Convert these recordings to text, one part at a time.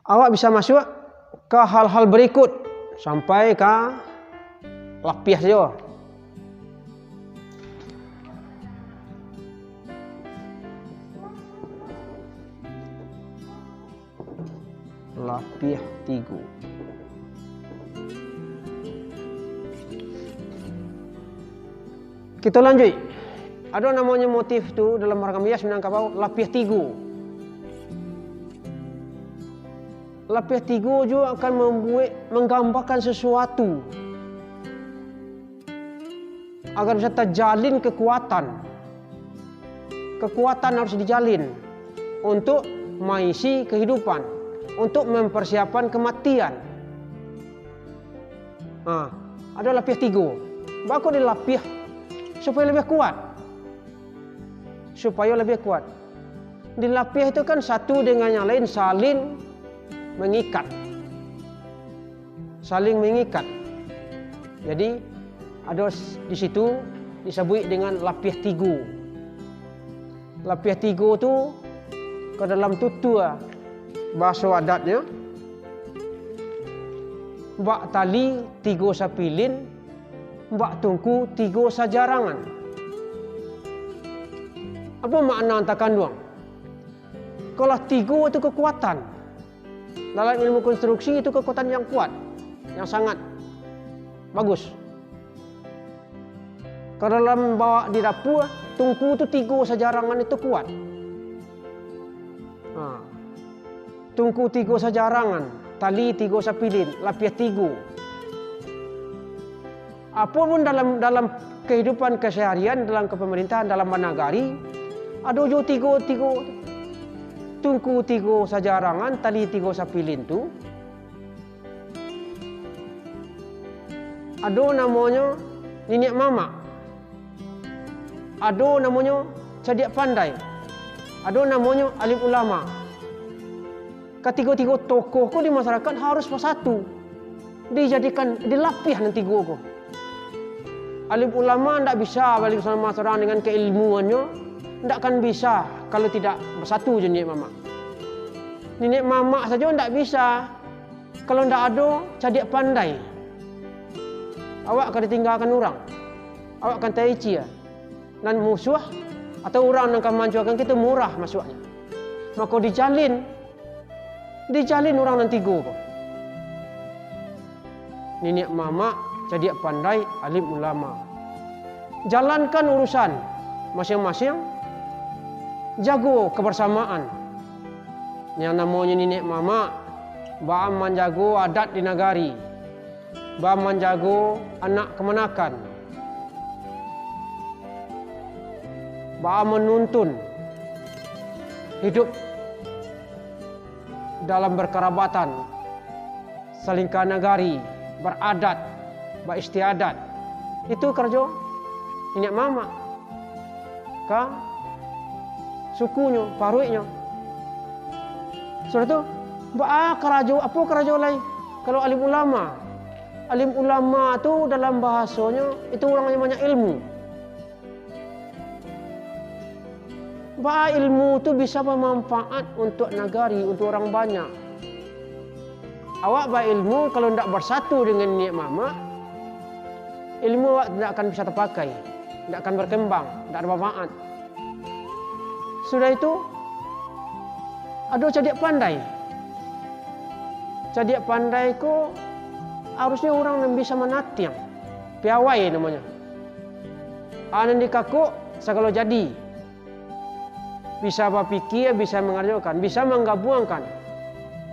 Awak bisa masuk ke hal-hal berikut sampai ke lapiah saja. Lapiah 3. Kita lanjut. Ada namanya motif tu dalam ragam hias Minangkabau, lapiah 3. Lapiah 3 juga akan menggambarkan sesuatu agar bisa terjalin kekuatan. Kekuatan harus dijalin untuk mengisi kehidupan, untuk mempersiapkan kematian. Ada lapiah 3. Baku di lapiah supaya lebih kuat. Supaya lebih kuat. Di lapiah itu kan satu dengan yang lain saling mengikat. Saling mengikat. Jadi ada di situ disebut dengan lapiah 3. Lapiah 3 itu ke dalam tutua bahasa adatnya bak tali 3 sapilin, bak tungku 3 sajarangan. Apa makna terkandung? Kalau 3 itu kekuatan. Dalam ilmu konstruksi itu kekuatan yang kuat, yang sangat bagus. Kalau dalam bawa di dapur, tungku itu 3 sajarangan itu kuat. Tungku 3 sajarangan, tali 3 sapilin, lapiah 3. Apapun dalam kehidupan keseharian, dalam kepemerintahan, dalam nagari, ada jo 3 tungku 3 sajarangan, tali 3 sapilin tu. Ada namanya nenek mama. Ada namanya cerdik pandai. Ada namanya alim ulama. Ketiga-tiga tokoh ko di masyarakat harus bersatu. Dijadikan dilapiah nanti go ko. Alim ulama tidak bisa balik sama masyarakat dengan keilmuannya, tidak akan bisa kalau tidak bersatu je nenek mama. Nenek mama saja tidak bisa kalau tidak ada cerdik pandai. Awak akan ditinggalkan orang. Awak akan taici ya. Dan musuh atau orang yang akan manjuakan kita murah masuknya. Maka dijalin orang nanti go. Nenek mama, cerdik pandai, alim ulama. Jalankan urusan masing-masing. Jago kebersamaan. Yang namanya nenek mama, baam menjago adat di nagari. Baam menjago anak kemenakan. Baam menuntun hidup dalam berkerabatan, saling nagari, beradat, beristiadat. Itu kerja nenek mama. Sukunya, paruiknya. Sudah tu, apa kerajo lain? Kalau alim ulama. Alim ulama tu dalam bahasanya itu orang yang banyak ilmu. Ilmu tu bisa bermanfaat untuk nagari, untuk orang banyak. Awak berilmu kalau tidak bersatu dengan nenek mama, ilmu awak tidak akan bisa terpakai, tidak akan berkembang, tidak ada manfaat. Sudah itu, ada cerdik pandai. Cerdik pandai ko harusnya orang yang bisa menatiang, piawai namanya. Anan dikakuk segala jadi. Bisa berpikir, bisa mengerjakan, bisa menggabungkan,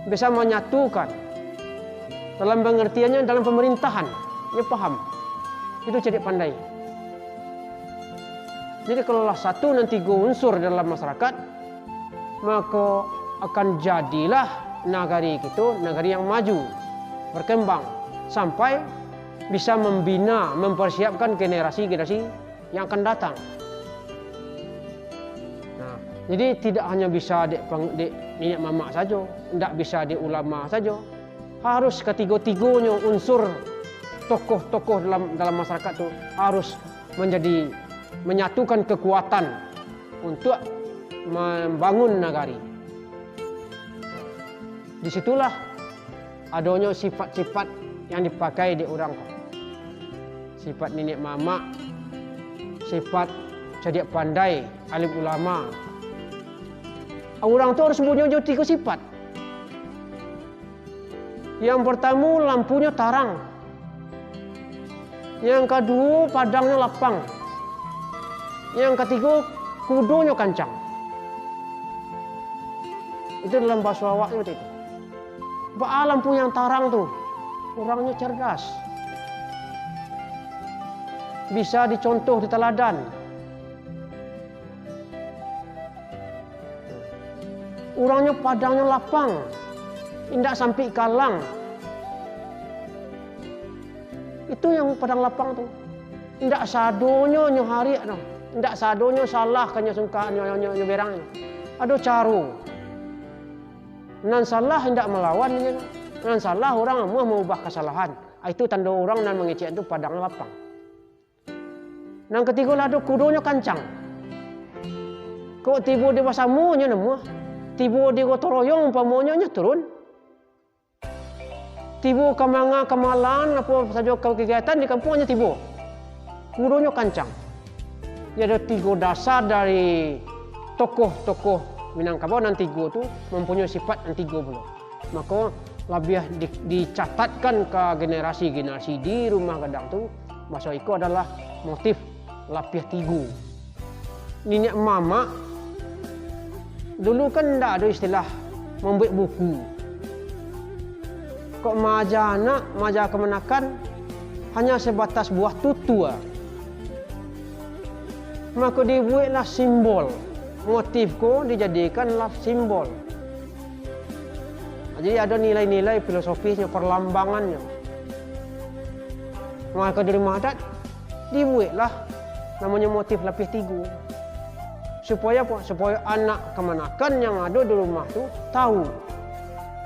bisa menyatukan. Dalam pengertiannya, dalam pemerintahan, dia paham. Itu cerdik pandai. Jadi kalau satu nanti unsur dalam masyarakat, maka akan jadilah nagari itu nagari yang maju, berkembang, sampai bisa membina, mempersiapkan generasi-generasi yang akan datang. Jadi tidak hanya bisa di nenek mama saja, tidak bisa di ulama saja. Harus ketiga-tiganya unsur tokoh-tokoh dalam masyarakat itu harus menyatukan kekuatan untuk membangun nagari. Disitulah adanya sifat-sifat yang dipakai di orang. Sifat nenek mama, sifat cerdik pandai, alim ulama. Orang tu harus punya 3 sifat. Yang pertama, lampunya tarang. Yang kedua, padangnya lapang. Yang ketiga, kudonya kancang. Itu dalam bahasa awaknya itu. Lampu yang tarang tu, orangnya cerdas. Bisa dicontoh di teladan. Orangnya padangnya lapang, tidak sampai kalang. Itu yang padang lapang tu. Tidak sadonya hari no. Tidak sadonya salah kanya sungka nyo berangnya. Ada cara. Nan salah hendak melawan, nan salah orang mau mengubah kesalahan. Itu tanda orang nan mengecek itu padang lapang. Nang ketiga lah ada kudonya kancang. Kok tiba di basamunya nemu, tiba di gotoroyong pamonyonya turun. Tiba kemanga kemalan apa saja kegiatan di kampungnya tiba. Kudonya kancang. Dia ada 3 dasar dari tokoh-tokoh Minangkabau dan 3 tu mempunyai sifat yang 3 pula. Maka lebih dicatatkan ke generasi-generasi di rumah gadang tu. Bahasa itu adalah motif lapih 3. Nenek mama dulu kan tidak ada istilah membuat buku. Kok maja anak, maja kemenakan hanya sebatas buah tutu. Maka dibuatlah simbol. Motifku dijadikanlah simbol. Jadi ada nilai-nilai filosofisnya, perlambangannya. Maka dari madat dibuatlah namanya motif lapis 3. Supaya apa? Supaya anak kemenakan yang ada di rumah tu tahu.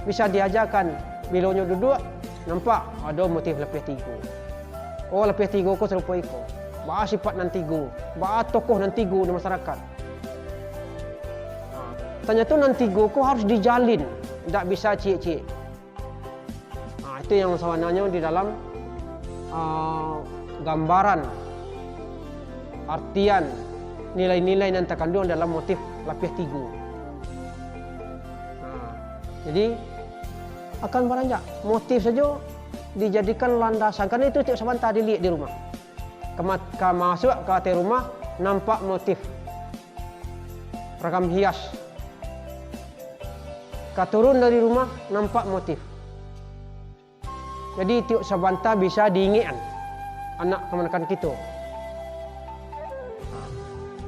Bisa diajarkan bilanya duduk nampak ada motif lapis 3. Oh, lapis 3 ko serupa iko. Ba sifat nan 3, ba tokoh nan 3 di masyarakat. Ternyata nan 3 ko harus dijalin, tidak bisa cik-cik. Itu yang sebenarnya di dalam gambaran, artian, nilai-nilai yang terkandung dalam motif lapis 3. Jadi akan beranjak motif saja dijadikan landasan, karena itu tiap sebentar dilihat di rumah. Masuk ke atas rumah nampak motif ragam hias. Turun dari rumah nampak motif. Jadi tiap sebentar bisa diingatkan anak kemenakan kita.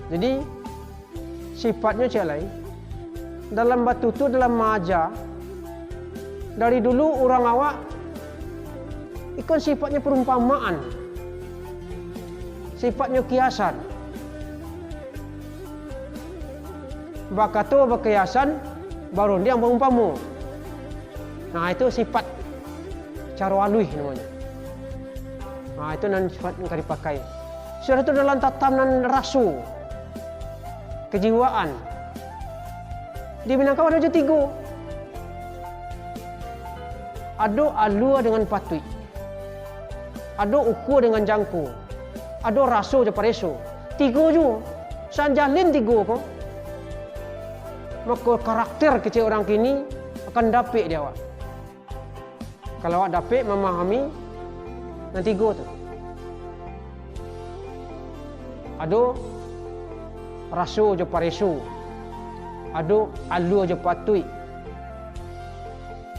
Jadi sifatnya celai dalam batu tu, dalam maja dari dulu orang awak ikut sifatnya perumpamaan, sifatnya kiasan. Bakato berkiasan baru dia mengumpamu. Nah, itu sifat cara alui namanya. Nah, itu nan sifat yang dipakai. Sudah itu dalam tatanan rasu, kejiwaan. Di Minangkabau ada 3. Ada alua dengan patui. Ada ukur dengan jangku. Ada rasu je pareso. 3 juga. Sanjalin 3 kok. Maka karakter kecil orang kini akan dapik dia awak. Kalau awak dapik memahami yang 3 tu. Ada rasu je pareso. Ada alu je patui.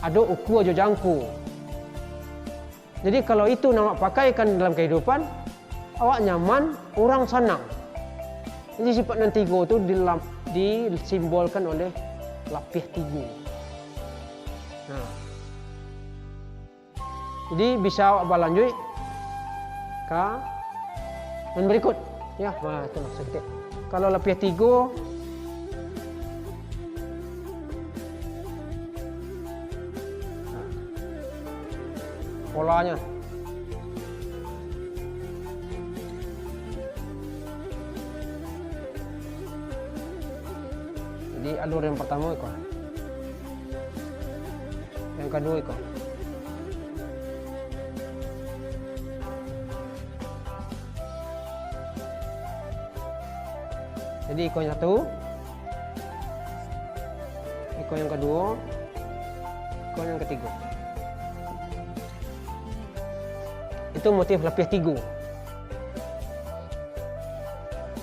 Ada ukur je jangku. Jadi kalau itu nak pakaikan dalam kehidupan, awak nyaman, orang senang. Jadi sifat yang 3 tu disimbolkan oleh lapis 3. Nah, jadi bisa awak berlanjut ke yang berikut. Ya, itu sedikit. Kalau lapis 3 polanya. Jadi alur yang pertama itu Yang kedua iko. Jadi iko yang satu, iko yang kedua, iko yang ketiga. Itu motif lapis tiga.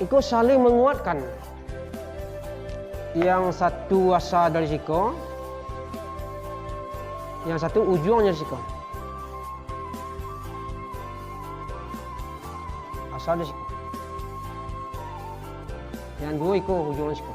Iko saling menguatkan. Yang satu asal dari siko, yang satu ujungnya dari siko. Asal dari siko. Yang dua iko ujungnya siko.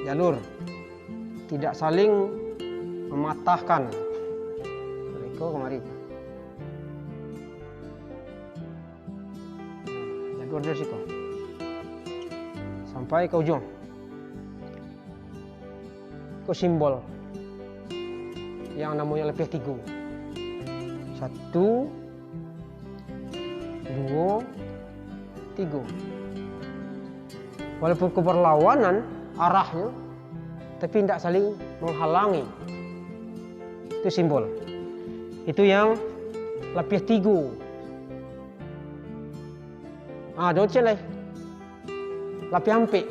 Jalur tidak saling mematahkan. Iko kemari. Jalur dari siko sampai ke ujung. Iko simbol yang namanya lapis tiga. 1, 2, 3. Walaupun keberlawanan arahnya, tapi tidak saling menghalangi. Itu simbol. Itu yang lapis tiga. Doce lah. Lapis hampik.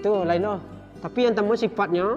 Itu lain lah. Tapi yang tamu sifatnya